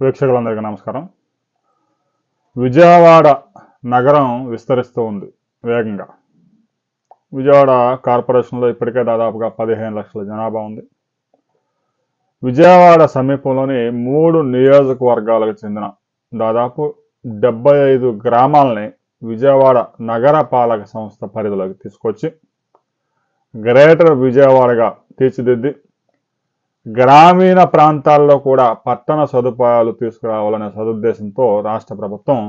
వీక్షకులందరికీ నమస్కారం. విజయవాడ నగరం విస్తరిస్తూ ఉంది వేగంగా. విజయవాడ కార్పొరేషన్లో ఇప్పటికే దాదాపుగా 15 లక్షల జనాభా ఉంది. విజయవాడ సమీపంలోని 3 నియోజకవర్గాలకు చెందిన దాదాపు 75 గ్రామాలని విజయవాడ నగర పాలక సంస్థ పరిధిలోకి తీసుకొచ్చి గ్రేటర్ విజయవాడగా తీర్చిదిద్ది గ్రామీణ ప్రాంతాల్లో కూడా పట్టణ సదుపాయాలు తీసుకురావాలనే సదుద్దేశంతో రాష్ట్ర ప్రభుత్వం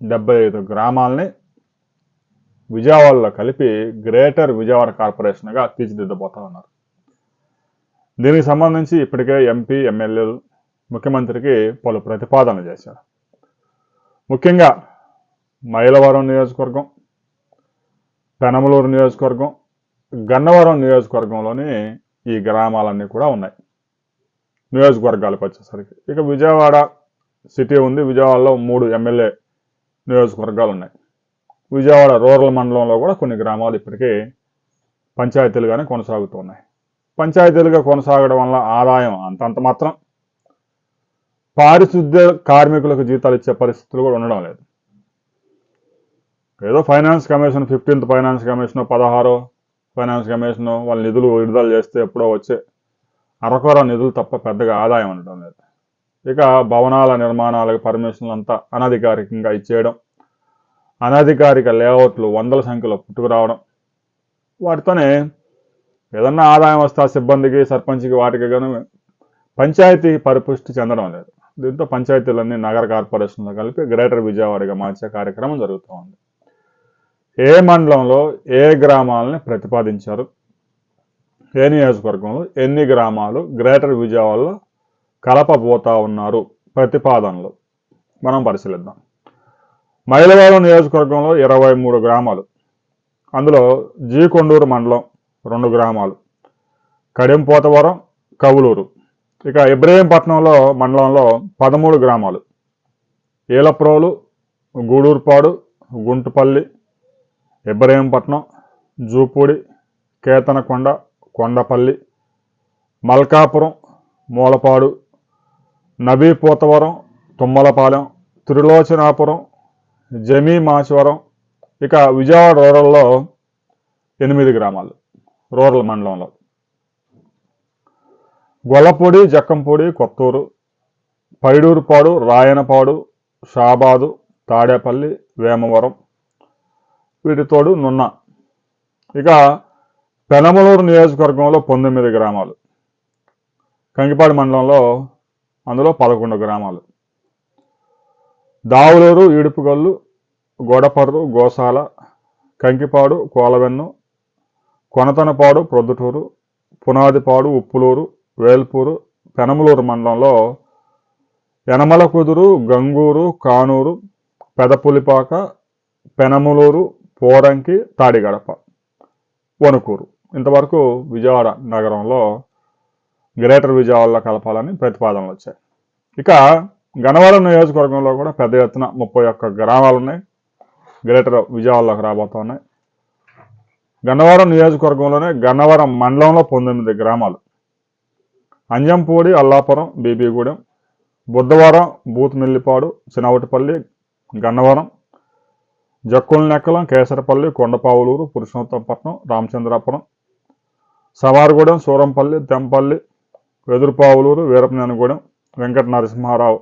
75 గ్రామాలని విజయవాడలో కలిపి గ్రేటర్ విజయవాడ కార్పొరేషన్గా తీర్చిదిద్దబోతా ఉన్నారు. దీనికి సంబంధించి ఇప్పటికే ఎంపీ ఎమ్మెల్యేలు ముఖ్యమంత్రికి పలు ప్రతిపాదనలు చేశారు. ముఖ్యంగా మైలవరం నియోజకవర్గం, పెనమలూరు నియోజకవర్గం, గన్నవరం నియోజకవర్గంలోని ఈ గ్రామాలన్నీ కూడా ఉన్నాయి నియోజకవర్గాలకు వచ్చేసరికి. ఇక విజయవాడ సిటీ ఉంది. విజయవాడలో 3 ఎమ్మెల్యే నియోజకవర్గాలు ఉన్నాయి. విజయవాడ రూరల్ మండలంలో కూడా కొన్ని గ్రామాలు ఇప్పటికే పంచాయతీలుగానే కొనసాగుతూ ఉన్నాయి. పంచాయతీలుగా కొనసాగడం వల్ల ఆదాయం అంతంత మాత్రం, పారిశుద్ధ్య కార్మికులకు జీతాలు ఇచ్చే పరిస్థితులు కూడా ఉండడం లేదు. ఏదో finance commission 15th finance commission 16వ ఫైనాన్స్ కమిషన్ వాళ్ళ నిధులు విడుదల చేస్తే ఎప్పుడో వచ్చే అరకొర నిధులు తప్ప పెద్దగా ఆదాయం ఉండడం లేదు. ఇక భవనాల నిర్మాణాలకు పర్మిషన్లు అంతా అనధికారికంగా ఇచ్చేయడం, అనధికారిక లేఅవుట్లు 100ల సంఖ్యలో పుట్టుకురావడం, వాటితోనే ఏదన్నా ఆదాయం వస్తే ఆ సిబ్బందికి, సర్పంచ్కి, వాటికి కానీ పంచాయతీ పరిపుష్టి చెందడం లేదు. దీంతో పంచాయతీలన్నీ నగర కార్పొరేషన్లో కలిపి గ్రేటర్ విజయవాడగా మార్చే కార్యక్రమం జరుగుతూ ఉంది. ఏ మండలంలో ఏ గ్రామాలని ప్రతిపాదించారు, ఏ నియోజకవర్గంలో ఎన్ని గ్రామాలు గ్రేటర్ విజయవాడలో కలపబోతా ఉన్నారు ప్రతిపాదనలు మనం పరిశీలిద్దాం. మైలవరం నియోజకవర్గంలో 23 గ్రామాలు, అందులో జీ కొండూరు మండలం 2 గ్రామాలు, కడింపోతవరం, కవులూరు. ఇక ఇబ్రహీంపట్నంలో మండలంలో 13 గ్రామాలు, ఈలప్రోలు, గూడూరుపాడు, గుంటుపల్లి, ఇబ్రహీంపట్నం, జూపూడి, కేతనకొండ, కొండపల్లి, మల్కాపురం, మూలపాడు, నబీపోతవరం, తుమ్మలపాలెం, త్రిలోచనాపురం, జమీ మాచవరం. ఇక విజయవాడ రూరల్లో 8 గ్రామాలు రూరల్ మండలంలో, గొల్లపూడి, జక్కంపూడి, కొత్తూరు, పైడూరుపాడు, రాయనపాడు, షాబాదు, తాడేపల్లి, వేమవరం, వీటితోడు నున్న. ఇక పెనమలూరు నియోజకవర్గంలో 19 గ్రామాలు, కంకిపాడు మండలంలో అందులో 11 గ్రామాలు, దావులూరు, ఈడుపుగల్లు, గోడపర్రు, గోసాల, కంకిపాడు, కోలవెన్ను, కొనతనపాడు, ప్రొద్దుటూరు, పునాదిపాడు, ఉప్పులూరు, వేల్పూరు, పెనమలూరు మండలంలో యనమల కుదురు, గంగూరు, కానూరు, పెదపులిపాక, పెనమలూరు, పోరంకి, తాడిగడప, వణుకూరు. ఇంతవరకు విజయవాడ నగరంలో గ్రేటర్ విజయవాడలో కలపాలని ప్రతిపాదనలు వచ్చాయి. ఇక గన్నవరం నియోజకవర్గంలో కూడా పెద్ద ఎత్తున 31 గ్రామాలు ఉన్నాయి, గ్రేటర్ విజయవాడలోకి రాబోతా ఉన్నాయి. గన్నవరం నియోజకవర్గంలోనే గన్నవరం మండలంలో 19 గ్రామాలు, అంజంపూడి, అల్లాపురం, బీబీగూడెం, బుద్ధవరం, బూత్మిల్లిపాడు, చినవటిపల్లి, గన్నవరం, జక్కులనెక్కలం, కేసరపల్లి, కొండపావులూరు, పురుషోత్తంపట్నం, రామచంద్రాపురం, సవారగూడెం, సూరంపల్లి, తెంపల్లి, వెదురుపావులూరు, వీరపనేనిగూడెం, వెంకట నరసింహారావు,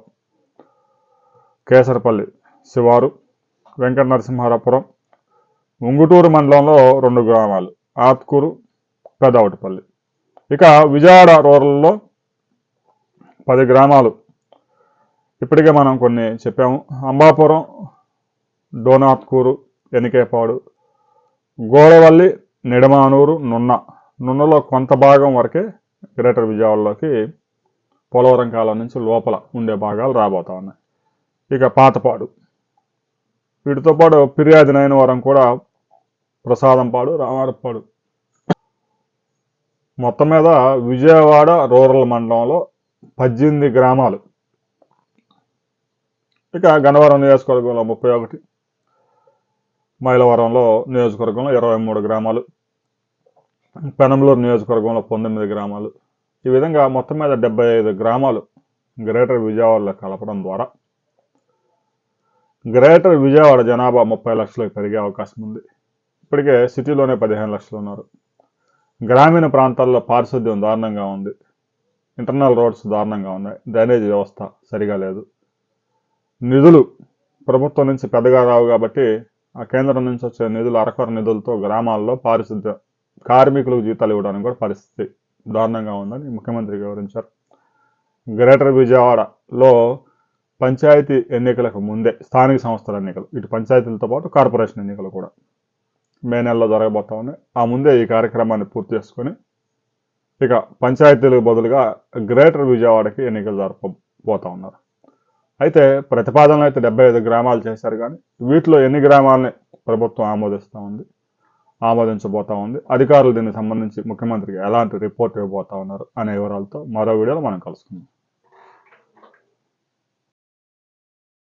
కేసరపల్లి శివారు, వెంకట నరసింహారాపురం, ఉంగుటూరు మండలంలో 2 గ్రామాలు, ఆత్కూరు, పెదవటిపల్లి. ఇక విజయవాడ రూరల్లో 10 గ్రామాలు ఇప్పటికే మనం కొన్ని చెప్పాము. అంబాపురం, డోనాత్కూరు, ఎనికేపాడు, గోడవల్లి, నిడమానూరు, నున్నలో కొంత భాగం వరకే గ్రేటర్ విజయవాడలోకి పోలవరం కాలం నుంచి లోపల ఉండే భాగాలు రాబోతా ఉన్నాయి. ఇక పాతపాడు, వీటితో పాటు ఫిర్యాదు నయనవరం కూడా, ప్రసాదంపాడు, రామారపాడు. మొత్తం మీద విజయవాడ రూరల్ మండలంలో 18 గ్రామాలు. ఇక గన్నవరం నియోజకవర్గంలో 31, మైలవరంలో నియోజకవర్గంలో 23 గ్రామాలు, పెనమలూరు నియోజకవర్గంలో 19 గ్రామాలు. ఈ విధంగా మొత్తం మీద 75 గ్రామాలు గ్రేటర్ విజయవాడలో కలపడం ద్వారా గ్రేటర్ విజయవాడ జనాభా 30 లక్షలకు పెరిగే అవకాశం ఉంది. ఇప్పటికే సిటీలోనే 15 లక్షలు ఉన్నారు. గ్రామీణ ప్రాంతాల్లో పారిశుద్ధ్యం దారుణంగా ఉంది. ఇంటర్నల్ రోడ్స్ దారుణంగా ఉన్నాయి. డ్రైనేజ్ వ్యవస్థ సరిగా లేదు. నిధులు ప్రభుత్వం నుంచి పెద్దగా రావు కాబట్టి ఆ కేంద్రం నుంచి వచ్చే నిధులు అరకొర నిధులతో గ్రామాల్లో పారిశుద్ధ్య కార్మికులకు జీతాలు ఇవ్వడానికి కూడా పరిస్థితి దారుణంగా ఉందని ముఖ్యమంత్రి వివరించారు. గ్రేటర్ విజయవాడలో పంచాయతీ ఎన్నికలకు ముందే స్థానిక సంస్థల ఎన్నికలు, ఇటు పంచాయతీలతో పాటు కార్పొరేషన్ ఎన్నికలు కూడా మే నెలలో జరగబోతా ఉన్నాయి. ఆ ముందే ఈ కార్యక్రమాన్ని పూర్తి చేసుకొని ఇక పంచాయతీలకు బదులుగా గ్రేటర్ విజయవాడకి ఎన్నికలు జరపబోతా ఉన్నారు. అయితే ప్రతిపాదనలు అయితే 75 గ్రామాలు చేశారు, కానీ వీటిలో ఎన్ని గ్రామాలని ప్రభుత్వం ఆమోదించబోతా ఉంది, అధికారులు దీనికి సంబంధించి ముఖ్యమంత్రికి ఎలాంటి రిపోర్ట్ ఇవ్వబోతా ఉన్నారు అనే వివరాలతో మరో వీడియోలో మనం కలుసుకుందాం.